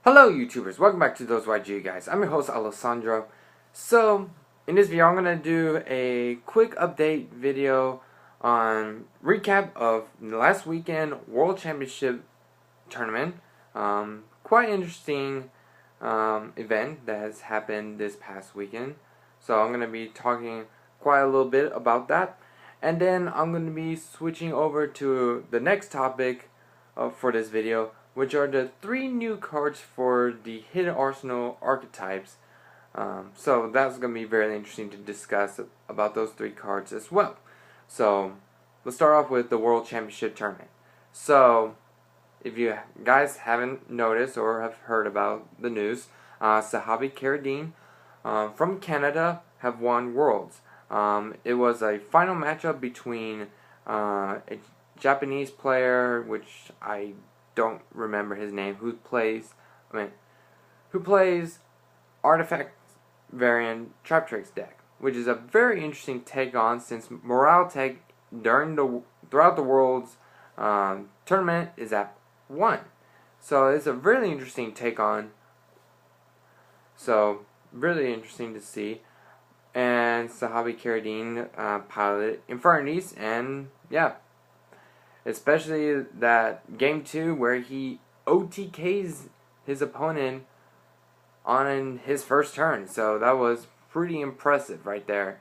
Hello YouTubers, welcome back to Those YG Guys. I'm your host Alessandro. So, in this video I'm going to do a quick update video on recap of last weekend World Championship Tournament. Quite interesting event that has happened this past weekend. So I'm going to be talking quite a little bit about that. And then I'm going to be switching over to the next topic for this video, which are the 3 new cards for the Hidden Arsenal archetypes. So that's going to be very interesting to discuss about those 3 cards as well. So let's start off with the World Championship Tournament. So if you guys haven't noticed or have heard about the news, Sahabi Carradine from Canada have won Worlds. It was a final matchup between a Japanese player, which I don't remember his name, who plays Artifact variant Trap Tricks deck, which is a very interesting take on, since Morale Tech throughout the World's tournament is at 1. So it's a really interesting take on. So really interesting to see. And Sahabi Carradine piloted Infernities, and yeah, especially that game 2 where he OTKs his opponent on his first turn. So that was pretty impressive right there.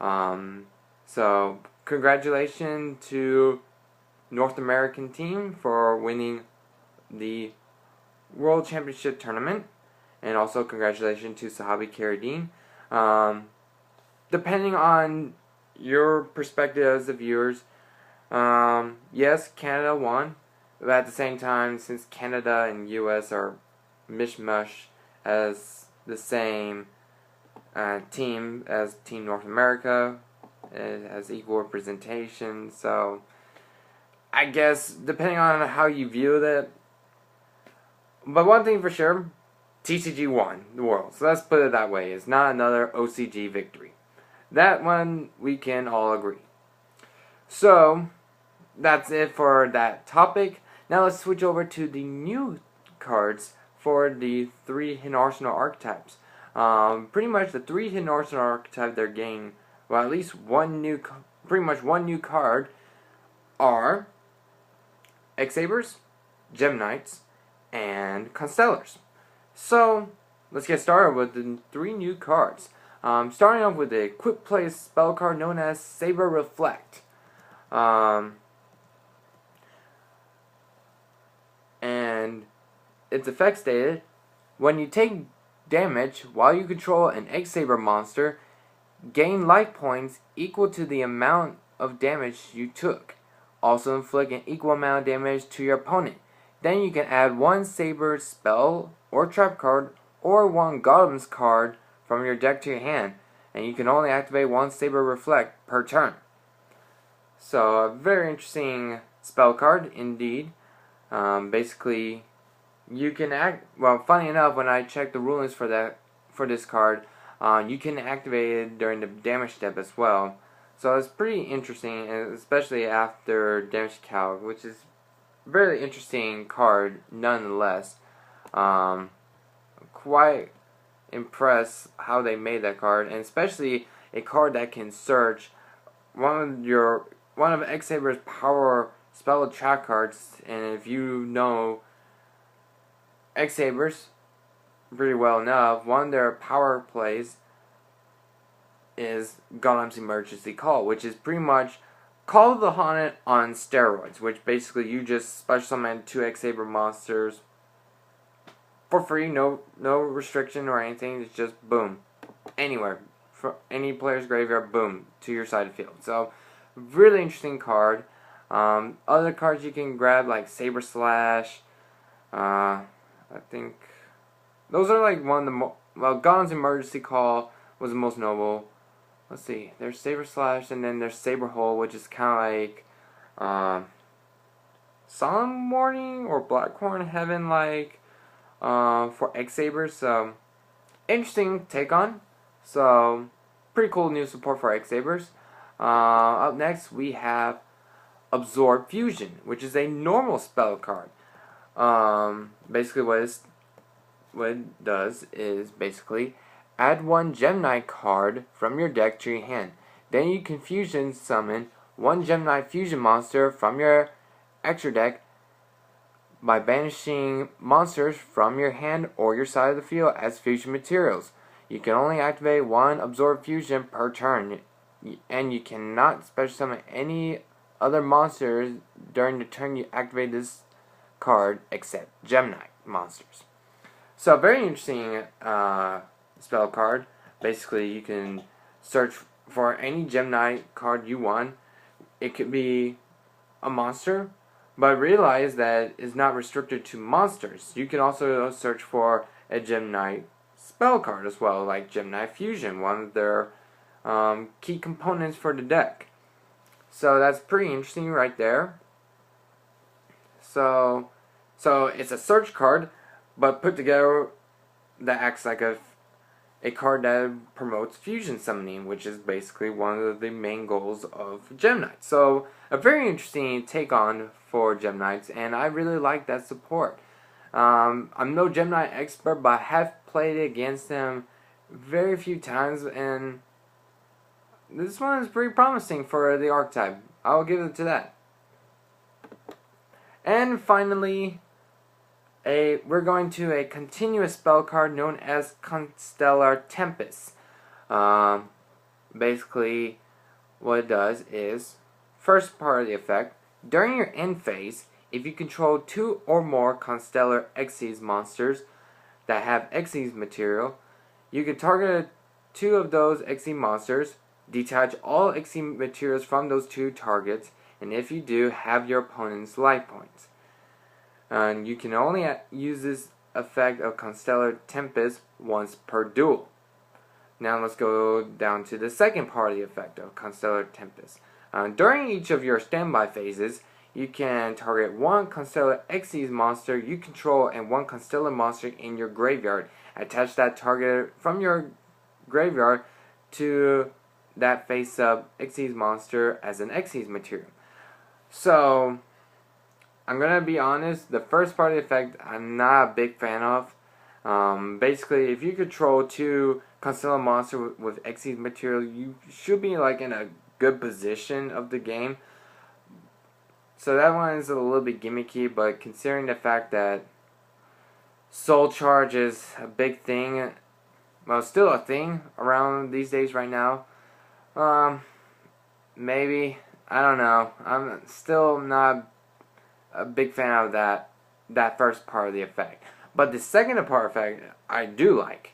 So congratulations to North American team for winning the World Championship Tournament, and also congratulations to Sahabi Carradine. Depending on your perspective as the viewers, yes, Canada won, but at the same time, since Canada and US are mishmash as the same team as Team North America, it has equal representation, so I guess depending on how you view that. But one thing for sure, TCG won the World, so let's put it that way. It's not another OCG victory. That one we can all agree. So that's it for that topic. Now let's switch over to the new cards for the 3 Hidden Arsenal archetypes. Pretty much the 3 Hidden Arsenal archetypes they're getting, well, at least one new card are X-Sabers, Gem Knights, and Constellars. So let's get started with the 3 new cards. Starting off with a quick play spell card known as Saber Reflect. And its effect stated: when you take damage while you control an X-Saber monster, gain life points equal to the amount of damage you took. Also inflict an equal amount of damage to your opponent. Then you can add 1 Saber spell or trap card or 1 Golem's card from your deck to your hand, and you can only activate 1 Saber Reflect per turn. So a very interesting spell card indeed. Basically, you can funny enough, when I checked the rulings for this card, you can activate it during the damage step as well. So it's pretty interesting, especially after damage calc, which is a very interesting card nonetheless. Quite impressed how they made that card, and especially a card that can search one of X-Saber's power spell trap cards. And if you know X-Sabers pretty well enough, one of their power plays is Golem's Emergency Call, which is pretty much Call of the Haunted on steroids, which basically you just special summon 2 X-Saber monsters for free, no restriction or anything. It's just boom, anywhere, for any player's graveyard, boom, to your side of the field. So really interesting card. Other cards you can grab, like Saber Slash, I think those are like one of the well, Golem's Emergency Call was the most noble. Let's see, there's Saber Slash, and then there's Saber Hole, which is kind of like Solemn Warning or Blackhorn Heaven, like for X-Sabers. So interesting take on. So pretty cool new support for X-Sabers. Up next we have Absorb Fusion, which is a normal spell card. Basically what what it does is basically add one Gemini card from your deck to your hand. Then you can fusion summon one Gemini fusion monster from your extra deck by banishing monsters from your hand or your side of the field as fusion materials. You can only activate one absorb fusion per turn, and you cannot special summon any other monsters during the turn you activate this card except Gemini monsters. So very interesting spell card. Basically you can search for any Gemini card you want. It could be a monster, but realize that it's not restricted to monsters. You can also search for a Gemini spell card as well, like Gemini Fusion, one of their key components for the deck. So that's pretty interesting right there. So it's a search card, but put together that acts like a card that promotes fusion summoning, which is basically one of the main goals of Gemini. So a very interesting take on for Geminites, and I really like that support. I'm no Gemini expert, but I have played against them very few times, and this one is pretty promising for the archetype. I'll give it to that. And finally, we're going to a continuous spell card known as Constellar Tempest. Basically, what it does is, first part of the effect, during your end phase, if you control 2 or more Constellar Xyz monsters that have Xyz material, you can target 2 of those Xyz monsters, detach all Xyz materials from those 2 targets, and if you do, have your opponent's life points. And you can only use this effect of Constellar Tempest once per duel. Now let's go down to the second part of the effect of Constellar Tempest. During each of your standby phases, you can target 1 Constellar Xyz monster you control and 1 Constellar monster in your graveyard. Attach that target from your graveyard to that face-up Xyz monster as an Xyz material. So, I'm gonna be honest, the first part of the effect I'm not a big fan of. Basically, if you control 2 Constellar monsters with Xyz material, you should be like in a good position of the game. So that one is a little bit gimmicky, but considering the fact that Soul Charge is a big thing, well, still a thing around these days right now, maybe, I don't know. I'm still not a big fan of that first part of the effect. But the second part effect, I do like.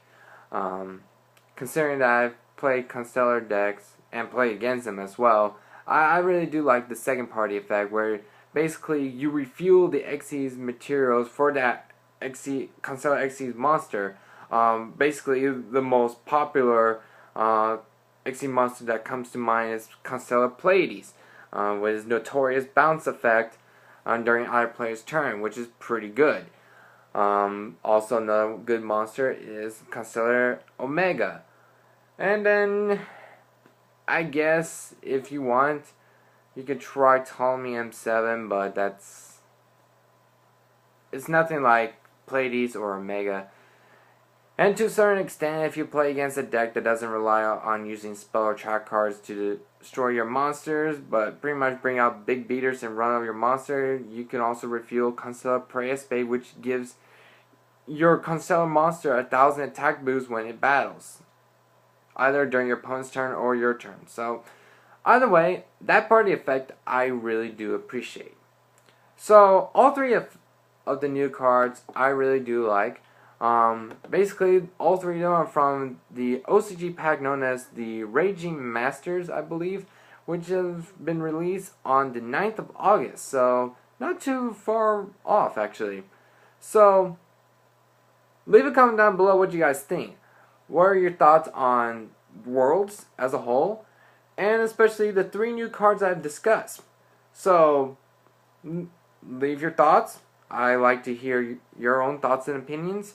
Considering that I've played Constellar decks and played against them as well, I really do like the second part of the effect, where basically you refuel the Xyz materials for that Constellar Xyz monster. Basically, the most popular Xyz monster that comes to mind is Constellar Pleiades, with his notorious bounce effect during either player's turn, which is pretty good. Also, another good monster is Constellar Omega. And then, I guess, if you want, you could try Ptolemy M7, but it's nothing like Pleiades or Omega. And to a certain extent, if you play against a deck that doesn't rely on using spell or trap cards to destroy your monsters, but pretty much bring out big beaters and run over your monster, you can also refuel Constellar Praespade, which gives your Constellar monster 1,000 attack boost when it battles, either during your opponent's turn or your turn. So, either way, that part of the effect I really do appreciate. So, all 3 of the new cards I really do like. Basically, all 3 of them are from the OCG pack known as the Raging Masters, I believe, which have been released on the 9th of August, so not too far off, actually. So, leave a comment down below what you guys think. What are your thoughts on Worlds as a whole, and especially the 3 new cards I've discussed? So, leave your thoughts. I like to hear your own thoughts and opinions.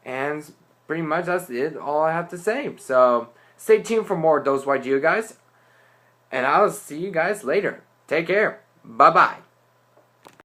And pretty much that's it, all I have to say. So, stay tuned for more Those YGO guys. And I'll see you guys later. Take care. Bye-bye.